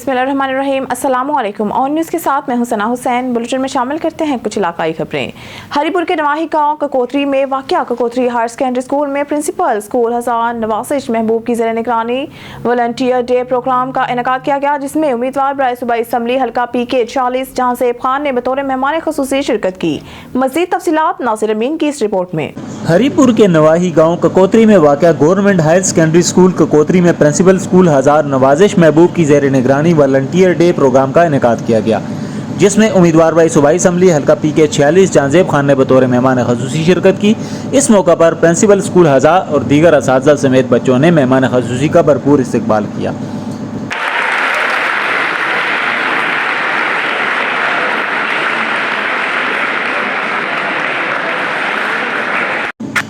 बिस्मिल्लाहिर्रहमानिर्रहीम। अस्सलामुअलैकुम। On news के साथ मैं हुसैना हुसैन। बुलेटिन में शामिल करते हैं कुछ इलाकाई खबरें। हरीपुर के नवाही गांव ककोत्री में वाक़या ककोत्री हायर सेकेंडरी स्कूल में प्रिंसिपल स्कूल हजार नवाजिश महबूब की ज़ेर निगरानी वॉलंटियर डे प्रोग्राम का इनेकाद किया गया, जिसमें उम्मीदवार बराए सूबाई असम्बली हल्का PK 40 जहांज़ेब खान ने बतौर मेहमान ख़ुसूसी शिरकत की। मज़ीद तफसीलात नासिर अमीन की इस रिपोर्ट में। हरीपुर के नवाही गांव ककोत्री में वाक़या गवर्नमेंट हायर सेकेंडरी स्कूल ककोत्री में प्रिंसिपल स्कूल हजार नवाजिश महबूब की ज़ेर निगरानी वॉलंटियर डे प्रोग्राम का इनेकाद किया गया, जिसमें उम्मीदवार बाई सूबाई असम्बली हल्का PK 46 जहांज़ेब खान ने बतौर मेहमान ख़ुसूसी शिरकत की। इस मौका पर प्रिंसिपल स्कूल हजार और दीगर असातिज़ा समेत बच्चों ने मेहमान ख़ुसूसी का भरपूर इस्तकबाल किया।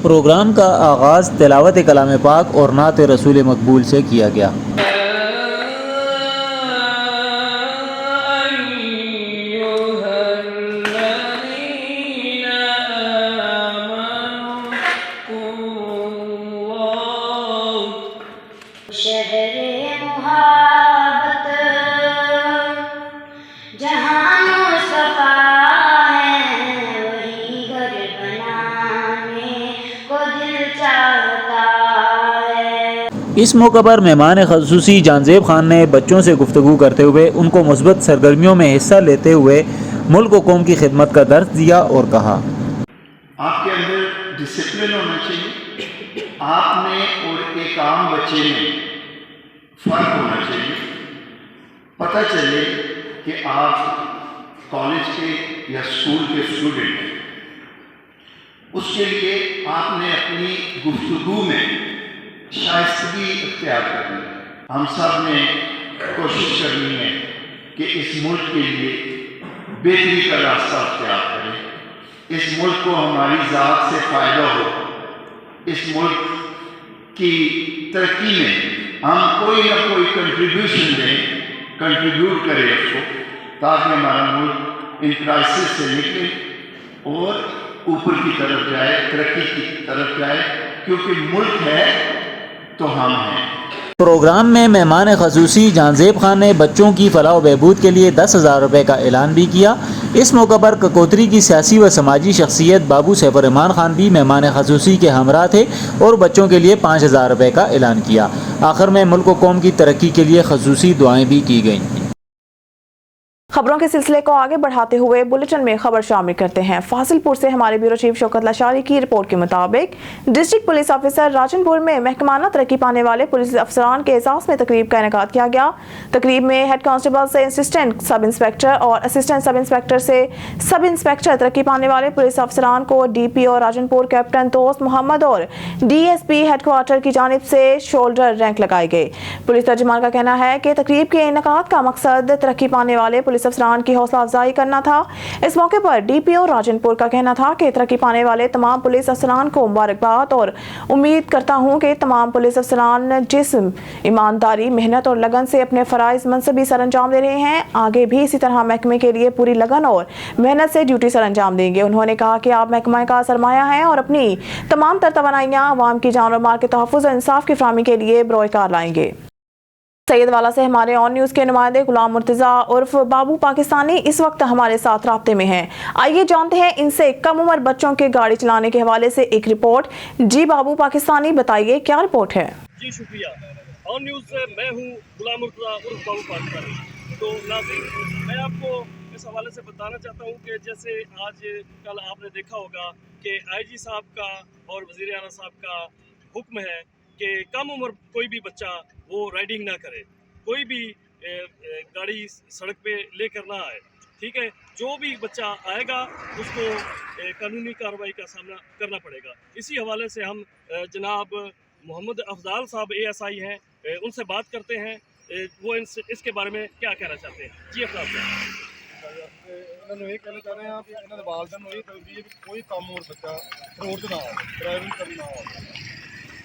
प्रोग्राम का आगाज़ तिलावत कलाम पाक और नात रसूल मकबूल से किया गया। इस मौका पर मेहमान ख़ुसूसी जहांज़ेब खान ने बच्चों से गुफ्तगू करते हुए उनको मुस्बत सरगर्मियों में हिस्सा लेते हुए मुल्क व कौम की खिदमत का दर्स दिया और कहा, आपके अंदर डिसिप्लिन होना चाहिए, आप में और एक आम बच्चे में फ़र्क होना चाहिए। पता चले कि आप कॉलेज के या स्कूल के स्टूडेंट हैं। उसके लिए आपने अपनी गुफ्तगू में शाइस्तगी इख्तियार करनी है। हम सब ने कोशिश करनी है कि इस मुल्क के लिए बेहतरी का रास्ता इख्तियार करें। इस मुल्क को हमारी ज़ात से फ़ायदा हो, इस मुल्क की तरक्की में हम कोई ना कोई कंट्रीब्यूशन दें, कंट्रीब्यूट करें उसको, ताकि हमारा मुल्क इन क्राइसिस से निकले और ऊपर की तरफ जाए, तरक्की की तरफ जाए, क्योंकि मुल्क है तो हम हैं। प्रोग्राम में मेहमान ख़ुसूसी जहांज़ेब खान ने बच्चों की फलाह व बहबूद के लिए 10,000 रुपये का ऐलान भी किया। इस मौका पर ककोत्री की सियासी व समाजी शख्सियत बाबू सैफुर्रहमान खान भी मेहमान ख़ुसूसी के हमरा थे और बच्चों के लिए 5,000 रुपये का ऐलान किया। आखिर में मुल्क व कौम की तरक्की के लिए ख़ुसूसी दुआएं भी की गईं। खबरों के सिलसिले को आगे बढ़ाते हुए बुलेटिन में खबर शामिल करते हैं। फाजिलपुर से हमारे ब्यूरो चीफ शौकत लाशारी की रिपोर्ट के मुताबिक डिस्ट्रिक्ट पुलिस ऑफिसर राजनपुर में महकमाना तरक्की पाने वाले पुलिस अफसरान के एजाज में तकरीब का इनेकाद किया गया। तकरीब में हेड कांस्टेबल से असिस्टेंट सब इंस्पेक्टर और असिस्टेंट सब इंस्पेक्टर से सब इंस्पेक्टर तरक्की पाने वाले पुलिस अफसरान को DPO राजनपुर कैप्टन दोस्त मोहम्मद और DSP हेडक्वार्टर की जानिब से शोल्डर रैंक लगाए गए। पुलिस तर्जुमान का कहना है कि तकरीब के इनेकाद का मकसद तरक्की पाने वाले पुलिस अफसरान की हौसला अफजाई करना था। इस मौके पर DPO राजनपुर का कहना था कि तरक्की पाने वाले तमाम पुलिस अफसरान को मुबारकबाद और उम्मीद करता हूं कि तमाम पुलिस अफसरान जिस ईमानदारी, मेहनत और लगन से अपने फराइज मनसबी सर अंजाम दे रहे हैं, आगे भी इसी तरह महकमे के लिए पूरी लगन और मेहनत से ड्यूटी सर अंजाम देंगे। उन्होंने कहा कि आप महकमा का सरमाया है और अपनी तमाम तर तवानाइयां अवाम की जान और माल के तहफ़्फ़ुज़ और इंसाफ की फराहमी के लिए बरोकार लाएंगे। सैयदवाला से हमारे ऑन न्यूज़ के नुमाइंदे गुलाम मुर्तज़ा उर्फ बाबू पाकिस्तानी इस वक्त हमारे साथ राब्ते में हैं। आइए जानते हैं इनसे कम उम्र बच्चों के गाड़ी चलाने के हवाले से एक रिपोर्ट। जी बाबू पाकिस्तानी, बताइए क्या रिपोर्ट है? जी शुक्रिया। ऑन न्यूज़ से मैं हूँ गुलाम मुर्तज़ा उर्फ बाबू पाकिस्तानी। तो नाज़रीन, मैं आपको इस हवाले से बताना चाहता हूँ कि जैसे आज कल आपने देखा होगा कि IG साहब का और वज़ीर आला साहब का हुक्म है कि कम उम्र कोई भी बच्चा वो राइडिंग ना करे, कोई भी गाड़ी सड़क पे लेकर ना आए। ठीक है, जो भी बच्चा आएगा उसको कानूनी कार्रवाई का सामना करना पड़ेगा। इसी हवाले से हम जनाब मोहम्मद अफजाल साहब ASI हैं, उनसे बात करते हैं। वो इसके बारे में क्या कहना चाहते हैं। जी अफजाल साहब। इन्होंने ये कहना चाह रहे हैं कि इन्होंने वालदैन को ये तरबीयत कि कोई कम उम्र बच्चा रोड ना हो, ड्राइविंग करनी ना हो।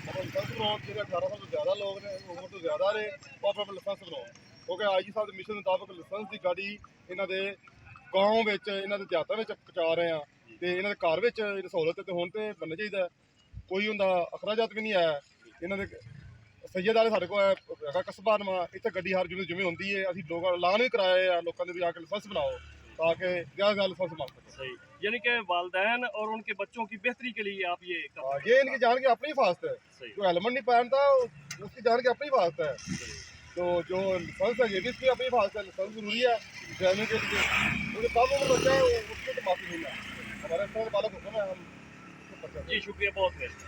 मतलब 10 लोग जो 18 साल तो ज़्यादा लोग ने उम्र तो ज़्यादा रहे और अपना लाइसेंस बनाओ, क्योंकि IG साहब के मिशन मुताबिक लाइसेंस की गाड़ी इन्हों के गाँव में इन्हों के देहातों में पहुँचा रहे हैं तो इन्हों के घर में सहूलत तो होने तो बनना चाहिए। कोई उनका अखराजात भी नहीं है। इन्हों ਸੈਯਦ ਵਾਲੇ ਸਾਡੇ ਕੋਲ ਹੈਗਾ ਕਸਬਾ ਨਵਾਂ, ਇੱਥੇ ਗੱਡੀ ਹਰ ਜੁਨੇ ਜਿਵੇਂ ਹੁੰਦੀ ਹੈ, ਅਸੀਂ ਲੋਕਾਂ ਐਲਾਨ ਵੀ ਕਰਾਏ ਆ ਲੋਕਾਂ ਦੇ ਵੀ ਆ ਕੇ ਲਾਇਸੈਂਸ ਬਣਾਓ ताकि क्या गल लाइसेंस बन सके। सही, यानी कि वालिदैन और उनके बच्चों की बेहतरी के लिए आप ये ये इनकी जान की अपनी हिफाजत है। जो हेलमेट नहीं पहनता उसकी जान की अपनी हिफाजत है, तो जो लाइसेंस है ये भी इसकी अपनी हिफाजत है। लाइसेंस जरूरी है ड्राइविंग के लिए, क्योंकि कम उम्र बच्चा है उसको तो माफी नहीं है, हमारे साथ बालक हुक्म है हम। जी शुक्रिया बहुत बहुत।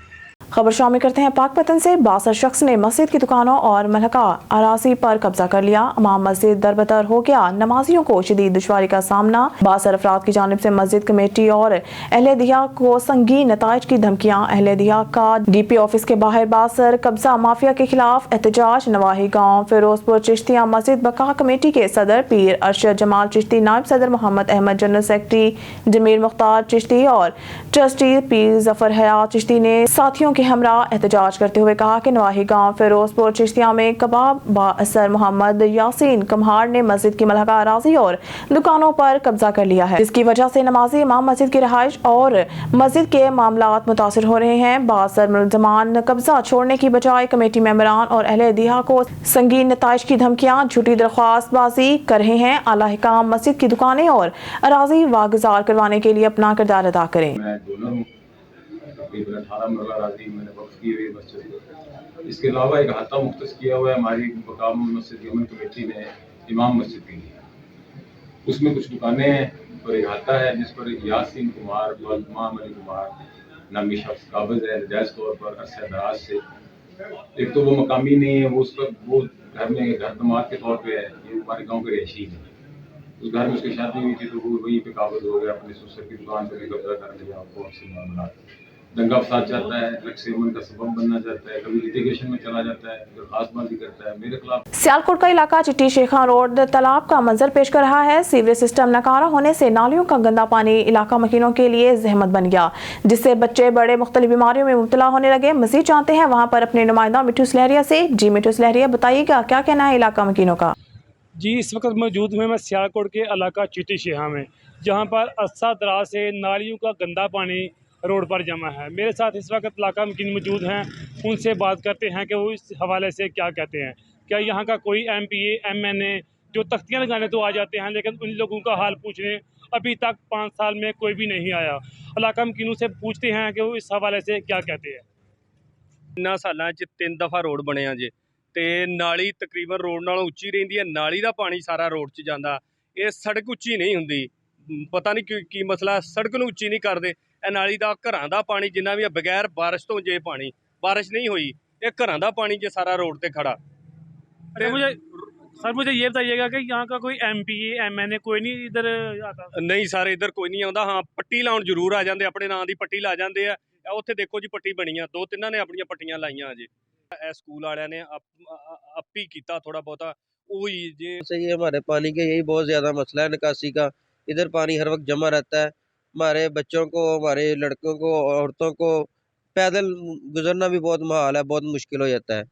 खबर शामिल करते हैं पाकपतन से। 62 शख्स ने मस्जिद की दुकानों और महलका अराजी पर कब्जा कर लिया। इमाम मस्जिद दरबदर हो गया, नमाजियों को शदीद दुश्वारी का सामना। 62 अफराद की जानिब से मस्जिद कमेटी और अहले दिया को संगीन नताइज की धमकियां। अहले दिया का DP ऑफिस के बाहर 62 कब्जा माफिया के खिलाफ एहतजाज। नवाही गाँव फिरोजपुर चिश्तिया मस्जिद बका कमेटी के सदर पीर अरशद जमाल चिश्ती, नायब सदर मोहम्मद अहमद, जनरल सेक्रेटरी जमीर मुख्तार चिश्ती और ट्रस्टी पीर जफर हयात चिश्ती ने साथियों के हमरा एहतजाज करते हुए कहा कि नवाही गांव फिरोजपुर चिश्तिया में कबाब बाअसर मोहम्मद यासीन कम्हार ने मस्जिद की मलका अराजी और दुकानों पर कब्जा कर लिया है, जिसकी वजह से नमाजी इमाम मस्जिद की रहाइश और मस्जिद के मामलात मुतासिर हो रहे हैं। बाअसर मुलजमान कब्जा छोड़ने की बजाय कमेटी मेंबरान और अहले दिहा को संगीन नताइज की धमकियां, झूठी दरख्वास्त बाजी कर रहे हैं। आला हिकाम मस्जिद की दुकानें और अराजी वागुजार करवाने के लिए अपना किरदार अदा करें। तकरीबन 18 मरला राजी मैंने वक्फ की हुई मस्जिद। इसके अलावा एक अहाता मुख्तस किया हुआ है हमारी मकाम मस्जिद यमन कमेटी ने इमाम मस्जिद के लिए। उसमें कुछ दुकानें हैं और एक अहाता है जिस पर यासीन कुमार इमाम अली कुमार नामी शख्स काबिज है जायज़ तौर पर अरसे दराज से। एक तो वो मकामी नहीं है, वो उसका वो घर में घर दमाद के तौर पे है, ये हमारे गाँव के रहायशी है। उस घर में उसकी शादी हुई थी तो वो वहीं पे काबिज हो गया, अपने ससुर की दुकान पर भी कब्जा कर लिया। बहुत से मामला दंगा फसाद चाहता है, ड्रग्स सेवन का सबब बनना चाहता है, कभी लिटिगेशन में चला जाता है, दरखास्तबाजी करता है मेरे खिलाफ। सियालकोट का इलाका चिट्टी शेखा रोड तालाब का मंजर पेश कर रहा है। सीवरेज सिस्टम नकारा होने से नालियों का गंदा पानी इलाका मकीनों के लिए जहमत बन गया, जिससे बच्चे बड़े मुख्तलिफ बीमारियों में मुब्तला होने लगे। मजीद जानते हैं वहाँ पर अपने नुमाइंदा मिठू सुलहरिया से। जी मिठू सुलहरिया, बताइएगा क्या कहना है इलाका मकीनों का। जी इस वक्त मौजूद हूँ मैं सियालकोट के इलाका चिट्टी शेखा में, जहाँ पर अरसा दराज से नालियों का गंदा पानी रोड पर जमा है। मेरे साथ इस वक्त इलाका मकीन मौजूद हैं, उनसे बात करते हैं कि वो इस हवाले से क्या कहते हैं। क्या यहाँ का कोई MPA MNA जो तख्तियाँ लगाने तो आ जाते हैं, लेकिन उन लोगों का हाल पूछने अभी तक 5 साल में कोई भी नहीं आया। इलाका मकीनों से पूछते हैं कि वो इस हवाले से क्या कहते हैं। इन्ना सालां 'ਚ 3 दफ़ा रोड बने जे ਤੇ ਨਾਲੀ ਤਕਰੀਬਨ ਰੋਡ ਨਾਲੋਂ ਉੱਚੀ ਰਹਿੰਦੀ ਹੈ। ਨਾਲੀ ਦਾ ਪਾਣੀ ਸਾਰਾ ਰੋਡ 'ਚ ਜਾਂਦਾ, ਇਹ ਸੜਕ ਉੱਚੀ ਨਹੀਂ ਹੁੰਦੀ। ਪਤਾ ਨਹੀਂ ਕੀ ਮਸਲਾ, ਸੜਕ ਨੂੰ ਉੱਚੀ ਨਹੀਂ ਕਰਦੇ। ਇਹ ਨਾਲੀ ਦਾ ਘਰਾਂ ਦਾ ਪਾਣੀ ਜਿੰਨਾ ਵੀ ਬਗੈਰ ਬਾਰਿਸ਼ ਤੋਂ ਜੇ ਪਾਣੀ ਬਾਰਿਸ਼ नहीं हुई, ये घरों का पानी जो सारा रोड पे खड़ा। सर मुझे ये बताइएगा कि यहाँ का कोई MPA MNA कोई नहीं इधर आता? नहीं सर इधर कोई नहीं आता। हाँ पट्टी लाउन जरूर आ जाते, अपने नाम की पट्टी ला जाते हैं। उत्थे देखो जी पट्टी बनी है, 2-3 ने अपन पट्टियां लाइया अजे। स्कूल वाले ने आप ही किया थोड़ा बहुता वही जे सही है। हमारे पानी के यही बहुत ज़्यादा मसला है निकासी का। इधर पानी हर वक्त जमा रहता है। हमारे बच्चों को, हमारे लड़कों को, औरतों को पैदल गुजरना भी बहुत मुहाल है, बहुत मुश्किल हो जाता है।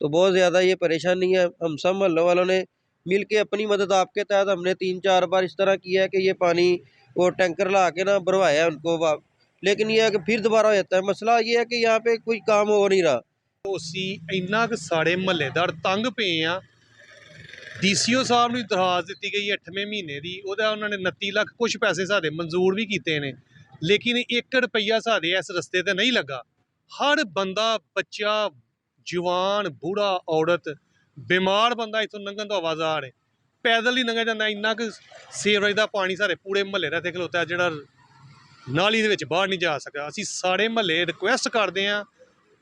तो बहुत ज़्यादा ये परेशानी है। हम सब मोहल्लों वालों ने मिल के अपनी मदद आपके तहत हमने 3-4 बार इस तरह किया है कि ये पानी वो टैंकर ला के ना भरवाया उनको, लेकिन ये है कि फिर दोबारा हो जाता है। मसला ये है कि यहाँ पे कोई काम हो नहीं रहा। ਅਸੀਂ ਇੰਨਾ ਕੁ ਸਾਡੇ ਮਹੱਲੇਦਾਰ ਤੰਗ ਪਏ ਆ। DCO ਸਾਹਿਬ ਨੂੰ ਦਰਖਾਸਤ ਦਿੱਤੀ ਗਈ 8ਵੇਂ ਮਹੀਨੇ ਦੀ, ਉਹਦਾ ਉਹਨਾਂ ਨੇ 29 ਲੱਖ ਕੁਝ ਪੈਸੇ ਸਾਡੇ ਮਨਜ਼ੂਰ ਵੀ ਕੀਤੇ ਨੇ, ਲੇਕਿਨ 1 ਰੁਪਈਆ ਸਾਡੇ ਇਸ ਰਸਤੇ ਤੇ ਨਹੀਂ ਲੱਗਾ। ਹਰ ਬੰਦਾ, ਬੱਚਾ, ਜਵਾਨ, ਬੂੜਾ, ਔਰਤ, ਬਿਮਾਰ ਬੰਦਾ ਇੱਥੋਂ ਲੰਘਣ ਤੋਂ ਆਵਾਜ਼ਾਰ ਹੈ, ਪੈਦਲ ਹੀ ਲੰਘਿਆ ਜਾਂਦਾ। ਇੰਨਾ ਕੁ ਸੀਵਰੇਜ ਦਾ ਪਾਣੀ ਸਾਡੇ ਪੂਰੇ ਮਹੱਲੇ ਦਾ ਇੱਥੇ ਖਲੋਤਾ, ਜਿਹੜਾ ਨਾਲੀ ਦੇ ਵਿੱਚ ਬਾਹਰ ਨਹੀਂ ਜਾ ਸਕਦਾ। ਅਸੀਂ ਸਾਰੇ ਮਹੱਲੇ ਰਿਕੁਐਸਟ ਕਰਦੇ ਹਾਂ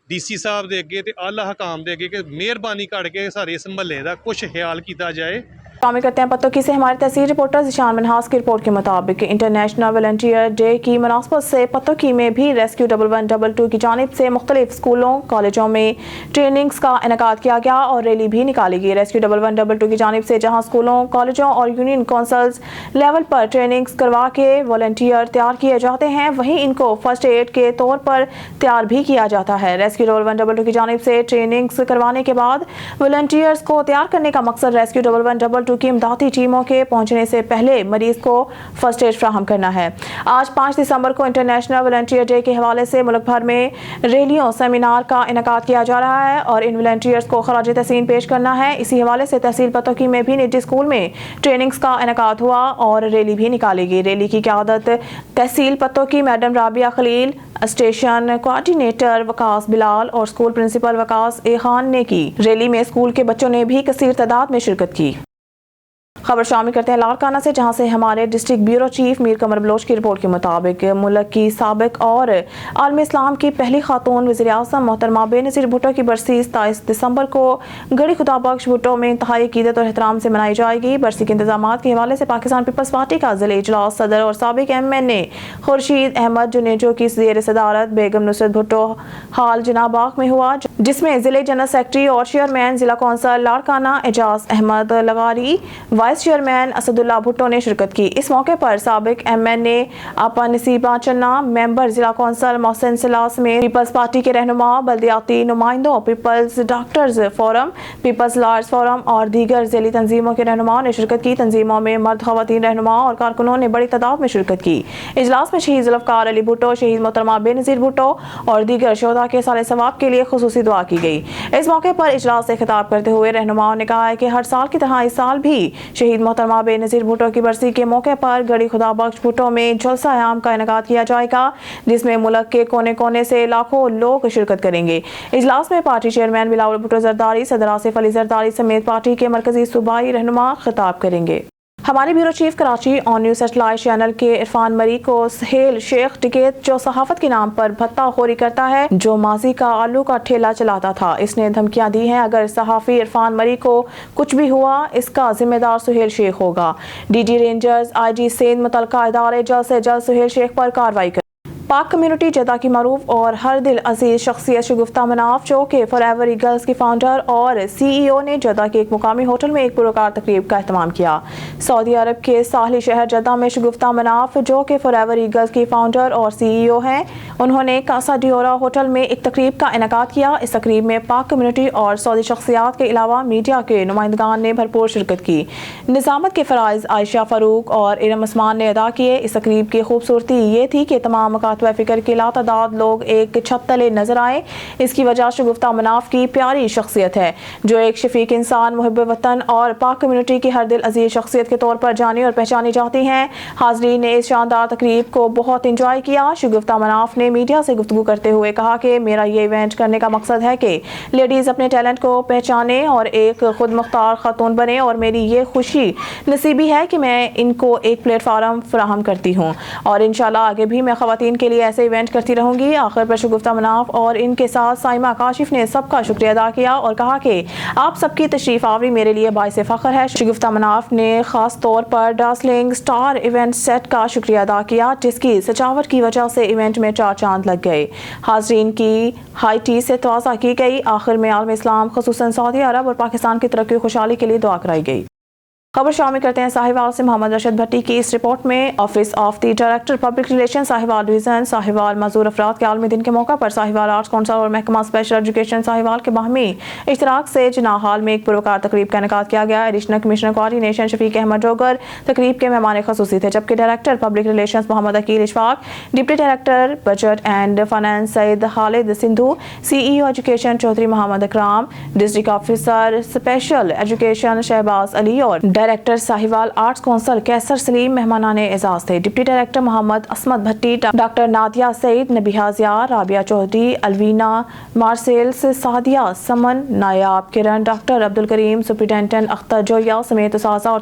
DC ਸਾਹਿਬ ਦੇ ਅੱਗੇ ਤੇ ਆਲਾ ਹਕਾਮ ਦੇ ਅੱਗੇ ਕਿ ਮਿਹਰਬਾਨੀ ਕਰਕੇ ਸਾਰੇ ਇਸ ਮਹੱਲੇ ਦਾ ਕੁਝ ख्याल किया जाए। शामिल करते हैं पत्तोकी से हमारे तहसील रिपोर्टर जिशान मनहास की रिपोर्ट के मुताबिक इंटरनेशनल वॉलंटियर डे की मुनासबत से पत्तोकी में भी रेस्क्यू 1122 की जानिब से मुख्तलिफ स्कूलों कॉलेजों में ट्रेनिंग्स का इनेकाद किया गया और रैली भी निकाली गई। रेस्क्यू 1122 की जानिब से जहां स्कूलों कॉलेजों और यूनियन काउंसिल्स लेवल पर ट्रेनिंग्स करवा के वॉलंटियर तैयार किए जाते हैं, वहीं इनको फर्स्ट एड के तौर पर तैयार भी किया जाता है। रेस्क्यू 1122 की जानिब से ट्रेनिंग्स करवाने के बाद वॉलंटियर्स को तैयार करने का मकसद रेस्क्यू 1122 बटू की इमदादी टीमों के पहुंचने से पहले मरीज को फर्स्ट एड फ्राहम करना है। आज 5 दिसंबर को इंटरनेशनल वॉलंटियर डे के हवाले से मुल्क भर में रैलियों सेमिनार का इनेकाद किया जा रहा है और इन वॉलंटियर्स को खराज तहसीन पेश करना है। इसी हवाले से तहसील पतोकी में भी निजी स्कूल में ट्रेनिंग्स का इनेकाद हुआ और रैली भी निकाली गई। रैली की क़यादत तहसील Pattoki madam Rabia Khalil, station coordinator Waqas Bilal और school principal Waqas A Khan ने की। रैली में स्कूल के बच्चों ने भी कसीर तादाद में शिरकत की। खबर शामिल करते हैं लाड़काना से, जहां से हमारे डिस्ट्रिक्ट ब्यूरो चीफ मीर कमर बलोच की रिपोर्ट के मुताबिक मुल्क की साबिक और आलम इस्लाम की पहली खातून वज़ीर आज़म मोहतरमा बेनज़ीर भुट्टो की बरसी 27 दिसंबर को गढ़ी खुदा बख्श भुट्टो में इंतहाई अक़ीदत और एहतराम से मनाई जाएगी। बरसी के इंतजाम के हवाले से पाकिस्तान पीपल्स पार्टी का ज़िले इजलास सदर और साबिक MNA खुर्शीद अहमद जुनेजो की ज़ेर सदारत बेगम नुसरत भुट्टो हाल जनाबाग में हुआ, जिसमें ज़िले जनरल सेक्रेटरी और चेयरमैन ज़िला council Larkana Ejaz Ahmed Lagari, vice chairman Asadullah Bhutto ने शिरकत की। इस मौके पर साबिक MNA आपा नसीबा चन्ना, मेंबर जिला कौंसल मोहसिन सिलास में पीपल्स पार्टी के रहनुमा, बल्दियाती नुमाइंदों, People's Doctors Forum, People's Lawyers Forum और दीगर ज़िली तंजीमों के रहनुमाओं ने शिरकत की। तंजीमों में मर्द ख़वातीन रहनुमाओं और कारकुनों ने बड़ी तादाद में शिरकत की। इजलास में शहीद ज़ुल्फ़कार अली भुट्टो, शहीद मोहतरमा बेनज़ीर भुट्टो और दीगर शोहदा के साले सवाब के लिए खुसूसी दुआ की गई। इस मौके पर इजलास से खिताब करते हुए रहनुमाओं ने कहा है कि हर साल की तरह इस साल भी शहीद मोहतरमा बेनज़ीर भुट्टो की बरसी के मौके पर गढ़ी खुदा बख्श भुट्टो में जलसा आम का इनेकाद किया जाएगा, जिसमें मुल्क के कोने कोने से लाखों लोग शिरकत करेंगे। इजलास में पार्टी चेयरमैन बिलावल भुट्टो जरदारी, सदर आसिफ अली जरदारी समेत पार्टी के मरकजी सूबाई रहनुमा खिताब करेंगे। हमारे bureau chief Karachi on news satellite channel के इरफान मरी को सहेल शेख टिकैत, जो सहाफत के नाम पर भत्ता खोरी करता है, जो माजी का आलू का ठेला चलाता था, इसने धमकियां दी हैं अगर सहाफ़ी इरफान मरी को कुछ भी हुआ इसका जिम्मेदार सुहेल शेख होगा। DG रेंजर्स IG सिंध मुतलका इदारे जल्द से जल्द सुहेल शेख पर कार्रवाई करें। पाक कम्युनिटी जद्दा की मरूफ और हर दिल अजीज शख्सियत शगुफ्ता मनाफ, जो के फॉरएवर ईगल्स की फाउंडर और CEO ने जद्दा के एक मुकामी होटल में एक पुरकार तकरीब का एहतमाम किया। सऊदी अरब के साहली शहर जद्दा में शगुफ्ता मनाफ, जो के फॉरएवर ईगल्स की फाउंडर और CEO हैं, उन्होंने कासा डियोरा होटल में एक तकरीब का इनेकाद किया। इस तकरीब में पाक कम्युनिटी और सऊदी शख्सियात के अलावा मीडिया के नुमाइंदगान ने भरपूर शिरकत की। निजामत के फ़राइज़ आयशा फ़ारूक और इरम उस्मान ने अदा किए। इस तकरीब की खूबसूरती ये थी कि तमाम फिक्र के लातादाद लोग एक छत तले नजर आए। इसकी वजह शगुफ्ता मनाफ की प्यारी शख्सियत है, जो एक शफीक इंसान, मुहिब वतन और पाक कम्युनिटी की हर दिल अजीज शख्सियत के तौर पर जानी और पहचानी जाती हैं। हाज़रीन ने इस शानदार तकरीब को बहुत इंजॉय किया। शगुफ्ता मनाफ ने मीडिया से गुफ्तगू करते हुए कहा कि मेरा ये इवेंट करने का मकसद है कि लेडीज़ अपने टैलेंट को पहचाने और एक खुद मुख्तार खातून बने, और मेरी ये खुशी नसीबी है कि मैं इनको एक प्लेटफार्म फराहम करती हूँ और इंशाल्लाह आगे भी मैं ख़वातीन के लिए ऐसे इवेंट करती रहूंगी। आखिर पर शगुफ्ता मनाफ और इनके साथ साइमा काशिफ ने सबका शुक्रिया अदा किया और कहा कि आप सबकी तशरीफ आवरी मेरे लिए बाइस फ़ख्र है। शगुफ्ता मनाफ ने खास तौर पर डार्सलिंग स्टार इवेंट सेट का शुक्रिया अदा किया, जिसकी सजावट की वजह से इवेंट में 4 चांद लग गए। हाज़रीन की हाई टी से तवाज़ा की गई। आखिर में आलम इस्लाम खुसूसन सऊदी अरब और पाकिस्तान की तरक्की खुशहाली के लिए दुआ कराई गई। खबर शामिल करते हैं साहिवाल से। मोहम्मद रशद भट्टी की इस रिपोर्ट में office of the director public relation Sahiwal division Sahiwal मजदूर अफराद के आलमी दिन के मौका पर साहिवाल आर्ट्स काउंसिल और महकमा स्पेशल एजुकेशन साहिवाल के बाहमी इश्तराक से जिना हॉल में एक पुरवकार तकरीब का इनेकाद किया गया। Additional commissioner coordination Shafiq Ahmed Dogar तकरीब के मेहमान खसूसी थे, जबकि director public relation Mohammad Aqeel Ishfaq, deputy director budget and finance Saeed Khalid Sindhu, CEO education Chaudhry Mohammad Akram, district officer special education Shahbaz Ali और director Sahiwal arts council Qaiser Saleem मेहमानाने एजाज थे। Deputy director Mohammad Asmat Bhatti, doctor Nadia Saeed, Nabiha Zia, Rabia Chaudhry, Alveena मार्सेल्स, सादिया समन, नायाब किरण, डॉक्टर अब्दुल करीम, सुप्रिटेंडेंट अख्तर जोया समेत उस्ताज़ा और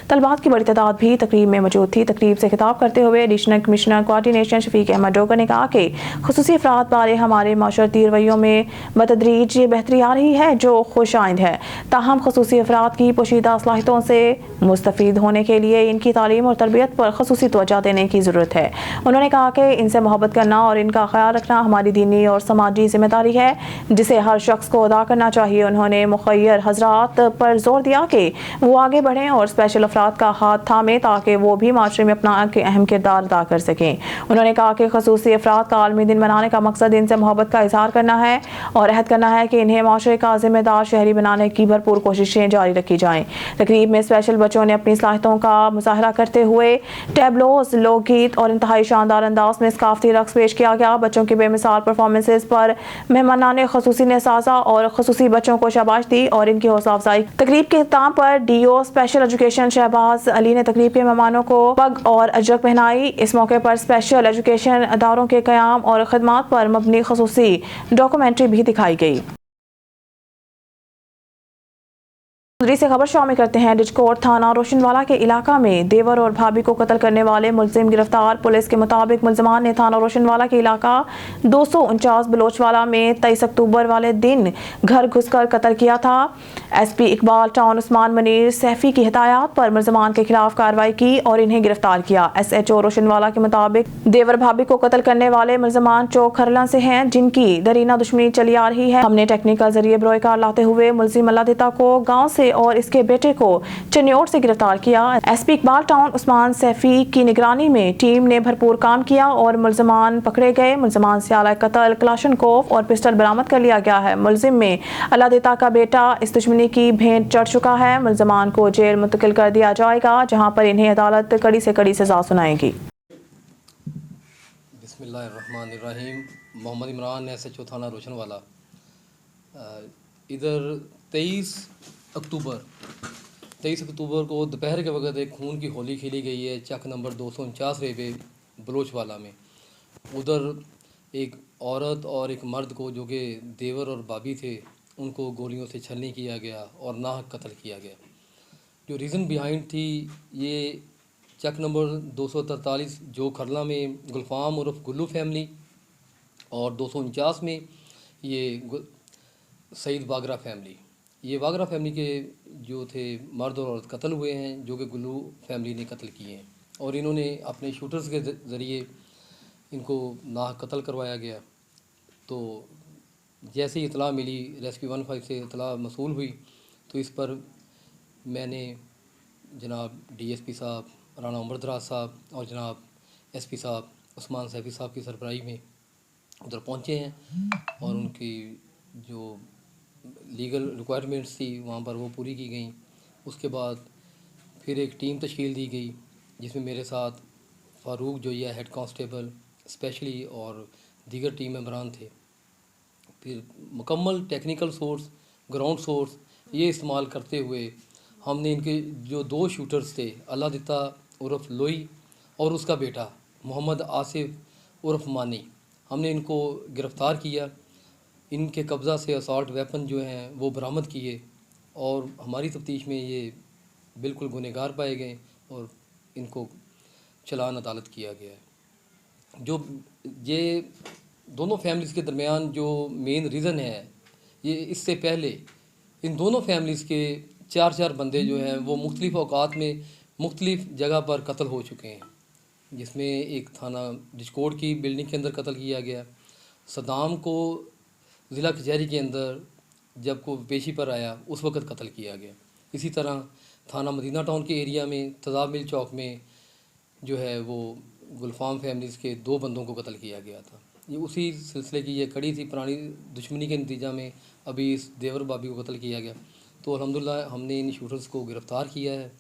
तलबात की बड़ी तादाद भी तकरीब में मौजूद थी। तकरीब से खिताब करते हुए additional commissioner coordination Shafiq Ahmed Dogar ने कहा कि खुसूसी अफराद बारे हमारे माशरती रवैयों में बतदरीज बेहतरी आ रही है, जो खुश आइंद है। ताहम खुसूसी अफराद की पोशीदा सलाहियतों से मुस्तफीद होने के लिए इनकी तालीम और तरबियत पर खसूसी तवज्जो देने की ज़रूरत है। उन्होंने कहा कि इनसे मोहब्बत करना और इनका ख्याल रखना हमारी दीनी और समाजी जिम्मेदारी है, जिसे हर शख्स को अदा करना चाहिए। उन्होंने मुखय्यर हजरात पर जोर दिया कि वो आगे बढ़ें और स्पेशल अफराद का हाथ थामें ताकि वो भी माशरे में अपना अहम किरदार अदा कर सकें। उन्होंने कहा कि खसूसी अफराद का आलमी दिन मनाने का मकसद इनसे मोहब्बत का इजहार करना है और अहद करना है कि इन्हें माशरे का जिम्मेदार शहरी बनाने की भरपूर कोशिशें जारी रखी जाएँ। तकरीब में स्पेशल बच्चों ने अपनी सलाहियतों का मुजाहरा करते हुए टैबलोज, लोकगीत और इंतहाई शानदार अंदाज में सकाफती रक्स पेश किया गया। बच्चों की बेमिसाल परफॉर्मेंसेज पर मेहमानान ने खसूसी ने साजा और खसूसी बच्चों को शाबाश दी और इनकी हौसला अफजाई। तकरीब के इख्तिताम पर DO special education Shahbaz Ali ने तकरीब के मेहमानों को पग और अजरक पहनाई। इस मौके पर स्पेशल एजुकेशन अदारों के क़याम और खदमात पर मबनी खसूसी डॉक्यूमेंट्री भी दिखाई गई। से खबर शामिल करते हैं। डिजकोट थाना रोशनवाला के इलाका में देवर और भाभी को कत्ल करने वाले मुलजिम गिरफ्तार। पुलिस के मुताबिक मुलजमान ने थाना रोशनवाला के इलाका 249 बलोचवाला में 23 अक्टूबर वाले दिन घर घुसकर कत्ल किया था। एसपी इकबाल टाउन उस्मान मनीर सैफी की हिदायत पर मुलजमान के खिलाफ कार्रवाई की और इन्हें गिरफ्तार किया। SHO रोशनवाला के मुताबिक देवर भाभी को कत्ल करने वाले मुलजमान चौक खरला से हैं, जिनकी दरीना दुश्मनी चली आ रही है। हमने टेक्निकल जरिए बरोकार लाते हुए मुलजिम अल्लादिता को गाँव से और इसके बेटे को चन्योट से गिरफ्तार किया। एसपी इकबाल टाउन उस्मान सैफी की निगरानी में टीम ने भरपूर काम किया और मुलजमान पकड़े गए। मुलजमान से आला कत्ल, क्लाशनकोफ और पिस्टल बरामद कर लिया गया है। मुलजिम में अल्लादिता का बेटा इस दुश्मनी की भेंट चढ़ चुका है। मुलजमान को जेल मुंतकिल कर दिया जाएगा, जहां पर इन्हें अदालत कड़ी से कड़ी सजा सुनाएगी। बिस्मिल्लाहिर्रहमानिर्रहीम। मोहम्मद इमरान, SHO थाना रोशनवाला। इधर 23 अक्टूबर को दोपहर के वक्त एक खून की होली खेली गई है चक नंबर 249 रेवे बलोचवाला में। उधर एक औरत और एक मर्द को, जो कि देवर और भाभी थे, उनको गोलियों से छलनी किया गया और नाहक कत्ल किया गया। जो रीज़न बिहाइंड थी, ये चक नंबर 243 जो खरला में गुलफाम उर्फ गुल्लू फैमिली और 249 में ये सईद वागरा फैमिली, ये वागरा फैमिली के जो थे मर्द और औरत कत्ल हुए हैं, जो कि गुल्लू फैमिली ने कत्ल किए हैं और इन्होंने अपने शूटर्स के ज़रिए इनको नाहक कत्ल करवाया गया। तो जैसे ही इतला मिली, रेस्क्यू 15 से इतला मसूल हुई, तो इस पर मैंने जनाब DSP साहब राना उमर दराज साहब और जनाब SP साहब उस्मान सैफी साहब की सरबराही में उधर पहुँचे हैं और उनकी जो लीगल रिक्वायरमेंट्स थी वहाँ पर वो पूरी की गई। उसके बाद फिर एक टीम तश्कील दी गई, जिसमें मेरे साथ फ़ारूक जोइया हेड कांस्टेबल स्पेशली और दीगर टीम मेंबरान थे। फिर मुकम्मल टेक्निकल सोर्स, ग्राउंड सोर्स ये इस्तेमाल करते हुए हमने इनके जो 2 शूटर्स थे, अल्लादिता उर्फ लोई और उसका बेटा मोहम्मद आसिफ उर्फ मानी, हमने इनको गिरफ़्तार किया। इनके कब्ज़ा से असॉल्ट वेपन जो हैं वो बरामद किए और हमारी तफ्तीश में ये बिल्कुल गुनहगार पाए गए और इनको चलान अदालत किया गया है। जो ये दोनों फैमिलीज़ के दरमियान जो मेन रीज़न है, ये इससे पहले इन दोनों फैमिलीज़ के 4 बंदे जो हैं वो मुख्तलिफ़ औकात में मुख्तलिफ़ जगह पर कत्ल हो चुके हैं, जिसमें एक थाना डिजकोट की बिल्डिंग के अंदर कत्ल किया गया। सदाम को ज़िला कचहरी के अंदर जब को पेशी पर आया उस वक़्त कत्ल किया गया। इसी तरह थाना मदीना टाउन के एरिया में तजाब मिल चौक में जो है वो गुलफाम फैमिलीज़ के 2 बंदों को कत्ल किया गया था। ये उसी सिलसिले की ये कड़ी थी, पुरानी दुश्मनी के नतीजा में अभी इस देवर भाभी को कत्ल किया गया। तो अल्हम्दुलिल्लाह हमने इन शूटर्स को गिरफ़्तार किया है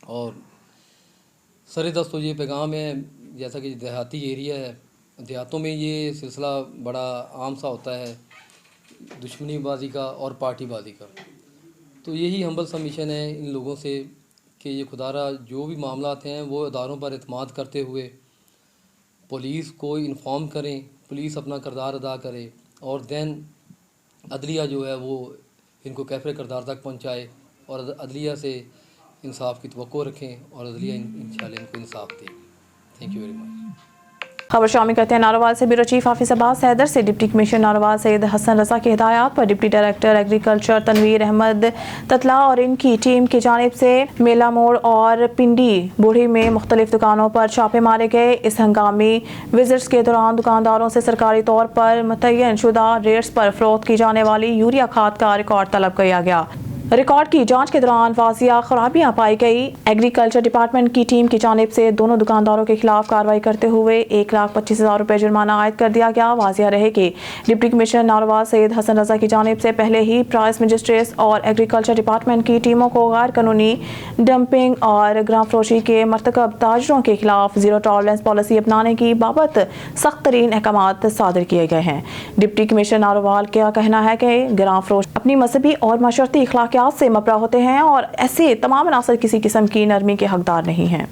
और सर दस्त तो ये पैगाम है, जैसा कि देहाती एरिया है, देहातों में ये सिलसिला बड़ा आम सा होता है दुश्मनी बाजी का और पार्टी बाजी का। तो यही हम्बल सबमिशन है इन लोगों से कि ये खुदारा जो भी मामला हैं वो अदारों पर एतमाद करते हुए पुलिस को इन्फॉर्म करें, पुलिस अपना किरदार अदा करे और दैन अदलिया जो है वो इनको कैफ़े किरदार तक पहुँचाए और अदलिया से इंसाफ की तवक्को रखें और अदलिया इंशाल्लाह इनको इंसाफ दे। Thank you very much. खबर शामिल करते हैं नारोवाल से। ब्यूरो चीफ हाफिज अब्बास हैदर से डिप्टी कमिश्नर नारोवाल सैयद हसन रज़ा की हिदायत पर deputy director agriculture Tanveer Ahmed Tatla और इनकी टीम की जानिब से मेला मोड़ और पिंडी बूढ़ी में मुख्तलिफ दुकानों पर छापे मारे गए। इस हंगामी विजिट्स के दौरान दुकानदारों से सरकारी तौर पर मुतय्यन शुदा रेट्स पर फरोख्त की जाने वाली यूरिया खाद का रिकॉर्ड तलब किया गया। रिकॉर्ड की जांच के दौरान वाजिया खराबियां पाई गई। एग्रीकल्चर डिपार्टमेंट की टीम की जानिब से दोनों दुकानदारों के खिलाफ कार्रवाई करते हुए 1,25,000 रुपये जुर्माना आयद कर दिया गया। वाजिया रहे कि डिप्टी कमिश्नर नारोवाल सैयद हसन रजा की जानिब से पहले ही प्राइस मजिस्ट्रेट्स और एग्रीकल्चर डिपार्टमेंट की टीमों को गैर कानूनी डंपिंग और ग्राम फरोशी के मरतकब ताजरों के खिलाफ जीरो टॉलरेंस पॉलिसी अपनाने की बाबत सख्त तरीन अहकामात सादर किए गए हैं। डिप्टी कमिश्नर नारोवाल का कहना है कि ग्राम फरोश अपनी मजहबी और माशरती अखलाकियात से मपरा होते हैं और ऐसे तमाम अनासर किसी किस्म की नरमी के हकदार नहीं हैं।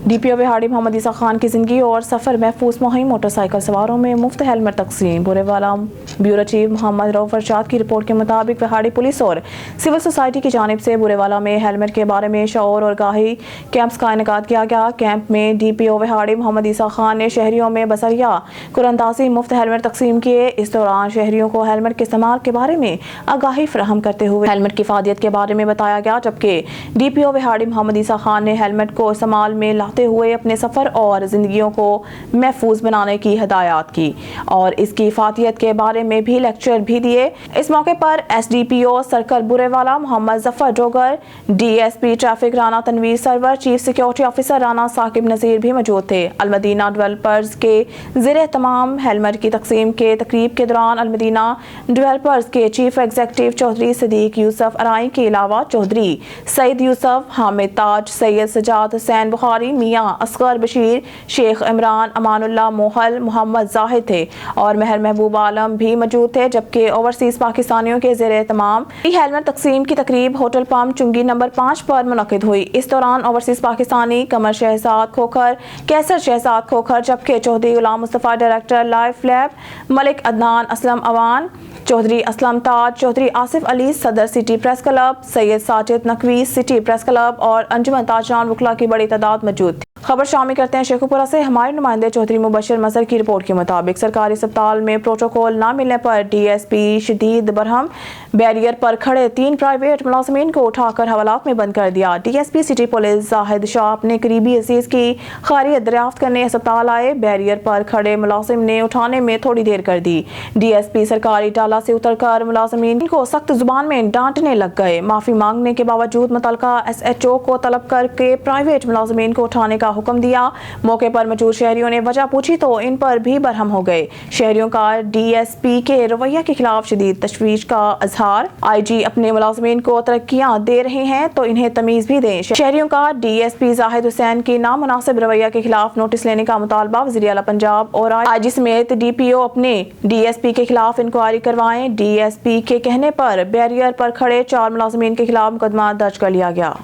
डीपीओ विहाड़ी मोहम्मद ईसा खान की जिंदगी और सफ़र महफूज मुहिम, मोटरसाइकिल सवारों में मुफ्त हेलमेट तकसीम। बुरेवाला ब्यूरो चीफ मोहम्मद रऊफ अरशाद की रिपोर्ट के मुताबिक विहाड़ी पुलिस और सिविल सोसाइटी की जानिब से बुरेवाला में हेलमेट के बारे में शऊर और गाही कैंप्स का इनेकाद किया गया। कैंप में डीपीओ विहाड़ी मोहम्मद ईसा खान ने शहरियों में बसरिया कुरंदाजी मुफ्त हेलमेट तकसीम किए। इस दौरान शहरियों को हेलमेट के इस्तेमाल के बारे में आगाही फराहम करते हुए हेलमेट की फायदियत के बारे में बताया गया, जबकि डीपीओ विहाड़ी मोहम्मद ईसा खान ने हेलमेट को इस्तेमाल में लाते हुए अपने सफर और जिंदगियों को महफूज बनाने की हिदायत की और इसकी इफादियत के बारे में भी लेक्चर भी दिए। इस मौके पर SDPO circle Burewala Muhammad Zafar Dogar, DSP traffic Rana Tanveer Sarwar, chief security officer Rana Saqib Nazir भी मौजूद थे। अलमदीना डेवलपर्स के ज़ेरे तमाम हेलमेट की तकसीम के तकरीब के दौरान अलमदीना डेवलपर्स के चीफ एग्जीक्यूटिव चौधरी सदीक यूसुफ अराई के अलावा चौधरी सईद यूसुफ, हामिद ताज, सैयद सजाद हुसैन बुखारी, मियाँ असगर बशीर, शेख इमरान, अमानुल्लाह मोहल, मोहम्मद जाहिद थे और महर महबूब आलम भी मौजूद थे। जबकि ओवरसीज पाकिस्तानियों के ज़ेरे तमाम हेलमेट तकसीम की तकरीब होटल पम्प चुंगी नंबर 5 पर मुनक़िद हुई। इस दौरान ओवरसीज पाकिस्तानी कमर शहजाद खोखर, कैसर शहजाद खोखर, जबकि Chaudhry Ghulam Mustafa director Life Lab, Malik Adnan Aslam Awan, Chaudhry Aslam Taj, Chaudhry Asif Ali सदर city press club, Syed Sajid Naqvi city press club और अंजुमन ताजरान वकला की बड़ी तादाद मौजूद थी। खबर शामिल करते हैं शेखुपुरा से। हमारे नुमाइंदे चौधरी मुबशर मजहर की रिपोर्ट के मुताबिक सरकारी अस्पताल में प्रोटोकॉल न मिलने पर डीएसपी शदीद बरहम, बैरियर पर खड़े 3 प्राइवेट मुलाजमीन को उठाकर हवालात में बंद कर दिया। DSP city police Zahid Shah अपने करीबी अजीज की खैरियत दरियाफ्त करने अस्पताल आए। बैरियर पर खड़े मुलाजिम ने उठाने में थोड़ी देर कर दी। डीएसपी सरकारी डाला से उतरकर मुलाजमीन को सख्त जुबान में डांटने लग गए। माफी मांगने के बावजूद मुतलका एसएचओ को तलब करके प्राइवेट मुलाजमीन को उठाने का हुक्म दिया। मौके पर मौजूद शहरियों ने वजह पूछी तो इन पर भी बरहम हो गए। शहरियों का डीएसपी के रवैया के खिलाफ शदीद तशवीश का इजहार। आईजी अपने मुलाजमीन को तरक्कियां दे रहे हैं तो इन्हें तमीज भी दें। शहरियों का डीएसपी जाहिद हुसैन की नामुनासिब रवैया के खिलाफ नोटिस लेने का मुतालबा। वज़ीर आला पंजाब और आईजी समेत डीपीओ अपने डीएसपी के खिलाफ इंक्वायरी करवाएं। डीएसपी के कहने पर बैरियर पर खड़े 4 मुलाजमीन के खिलाफ मुकदमा दर्ज कर लिया गया।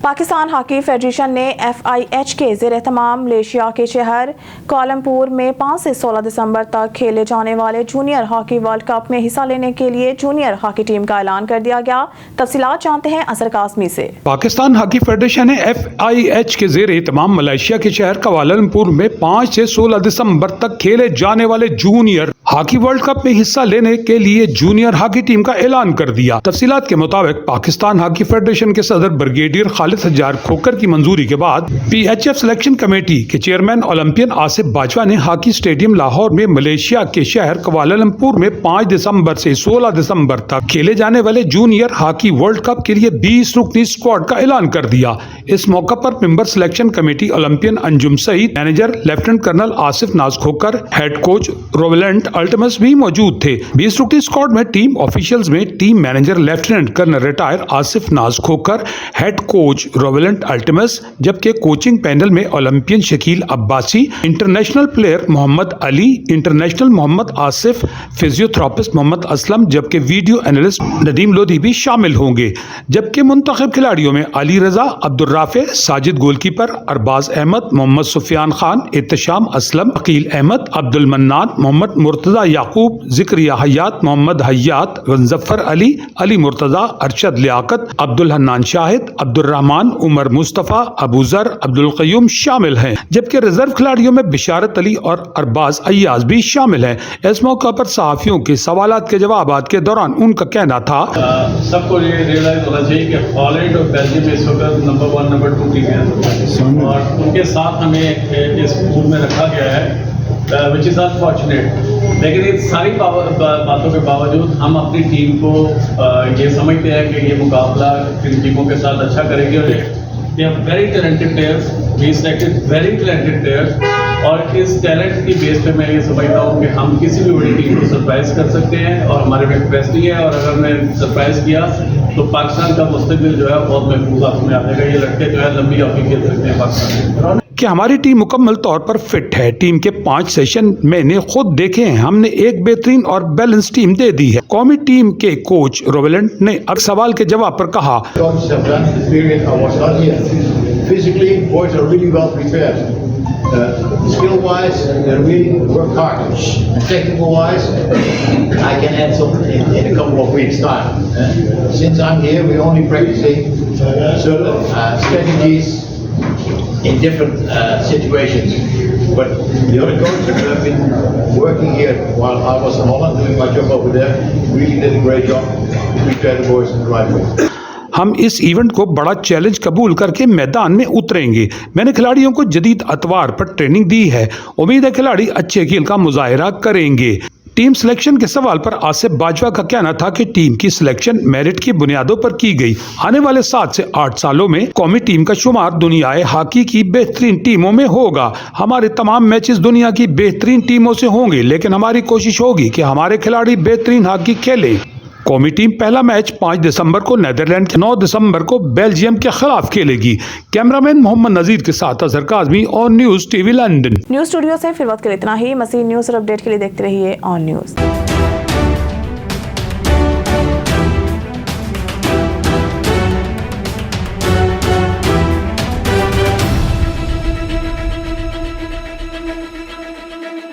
पाकिस्तान हॉकी फेडरेशन ने FIH के ज़ेरे तमाम मलेशिया के शहर कोलमपुर में 5 से 16 दिसंबर तक खेले जाने वाले जूनियर हॉकी वर्ल्ड कप में हिस्सा लेने के लिए जूनियर हॉकी टीम का ऐलान कर दिया गया। तफसीलात जानते हैं असर कासमी से। पाकिस्तान हॉकी फेडरेशन ने FIH के ज़ेरे तमाम मलेशिया के शहर कोलमपुर में 5 से 16 दिसंबर तक खेले जाने वाले जूनियर हॉकी वर्ल्ड कप में हिस्सा लेने के लिए जूनियर हॉकी टीम का ऐलान कर दिया। तफसीलात के मुताबिक पाकिस्तान हॉकी फेडरेशन के सदर ब्रिगेडियर खालिद हज्जार खोकर की मंजूरी के बाद PHF सिलेक्शन कमेटी के चेयरमैन ओलंपियन आसिफ बाजवा ने हॉकी स्टेडियम लाहौर में मलेशिया के शहर कुआलालंपुर में 5 दिसंबर से 16 दिसंबर तक खेले जाने वाले जूनियर हॉकी वर्ल्ड कप के लिए 20 रुकनी स्क्वाड का ऐलान कर दिया। इस मौका पर member selection committee Olympian Anjum Saeed, manager lieutenant colonel Asif Naz Khokhar, head coach Roelant अल्टमस भी मौजूद थे। 20 रुकनी स्क्वाड में टीम ऑफिशियल्स में team manager lieutenant colonel retired Asif Naz Khokhar, head coach Roelant Oltmans, जबकि कोचिंग पैनल में Olympian Shakeel Abbasi, international player Mohammad Ali, international Mohammad Asif, physiotherapist Mohammad Aslam, जबकि वीडियो एनालिस्ट नदीम लोधी भी शामिल होंगे। जबकि मुंतखब खिलाड़ियों में अली रजा, अब्दुल राफे, साजिद गोलकीपर, अरबाज अहमद, मोहम्मद सुफियान खान, एहतशाम असलम, अकील अहमद, अब्दुल मन्नान, मोहम्मद मुर्तजा याकूब, जिक्रिया हयात, मोहम्मद हयात, गंजफर अली, अली मुर्तजा, अरशद लियाकत, अब्दुल हन्नान शाहिद, अब्दुल रहमान, उमर मुस्तफ़ा, अबू जर, अब्दुल क़य्यूम शामिल हैं। जबकि रिजर्व खिलाड़ियों में बिशारत अली और अरबाज अय्याज भी शामिल हैं। इस मौका पर सहाफ़ियों के सवालात के जवाबात के दौरान उनका कहना था, सबको ये रियलाइज होना चाहिए कि हॉलैंड और बेल्जियम में इस वक्त नंबर 1 नंबर 2 टीम है और उनके साथ हमें इस ग्रुप में रखा गया है, विच इज़ अनफॉर्चुनेट। लेकिन इन सारी बातों के बावजूद हम अपनी टीम को ये समझते हैं कि ये मुकाबला इन टीमों के साथ अच्छा करेगी और they are very talented players, we selected very talented players और इस टैलेंट की बेस पे मैं ये समझता हूँ कि हम किसी भी बड़ी टीम को सरप्राइज कर सकते हैं और हमारे में कैपेसिटी है और अगर मैं सरप्राइज किया तो पाकिस्तान का मुस्तकबिल जो है बहुत महफूज हाथ में आ जाएगा। ये लड़के जो है लंबी हॉकी खेल सकते हैं पाकिस्तान में। कि हमारी टीम मुकम्मल तौर पर फिट है। टीम के 5 सेशन मैंने खुद देखे हैं। हमने एक बेहतरीन और बैलेंस टीम दे दी है। कौमी टीम के कोच रोवेलेंट ने एक सवाल के जवाब पर कहा, Physically, boys are really well prepared. Skill-wise, they really work hard. Technical-wise, I can add something in a couple of weeks' time. Since I'm here, we're only practicing certain strategies in different situations. But the other coaches who have been working here while I was in Holland doing my job over there really did a great job to prepare the boys in the right way. हम इस event को बड़ा challenge कबूल करके मैदान में उतरेंगे। मैंने खिलाड़ियों को जदीद अतवार पर ट्रेनिंग दी है। उम्मीद है खिलाड़ी अच्छे खेल का मुजाहिरा करेंगे। टीम सिलेक्शन के सवाल पर आसिफ बाजवा का कहना था कि टीम की सिलेक्शन मेरिट की बुनियादों पर की गई। आने वाले 7 से 8 सालों में कौमी टीम का शुमार दुनियाए हॉकी की बेहतरीन टीमों में होगा। हमारे तमाम मैचेस दुनिया की बेहतरीन टीमों से होंगे, लेकिन हमारी कोशिश होगी कि हमारे खिलाड़ी बेहतरीन हॉकी खेलें। कौमी टीम पहला मैच 5 दिसंबर को नीदरलैंड के 9 दिसंबर को बेल्जियम के खिलाफ खेलेगी। कैमरामैन मोहम्मद नजीर के साथ अजहर काज़मी और news TV London. News studio से फिर वक्त के लिए इतना ही। मज़ीद न्यूज़ और अपडेट के लिए देखते रहिए ऑन न्यूज़।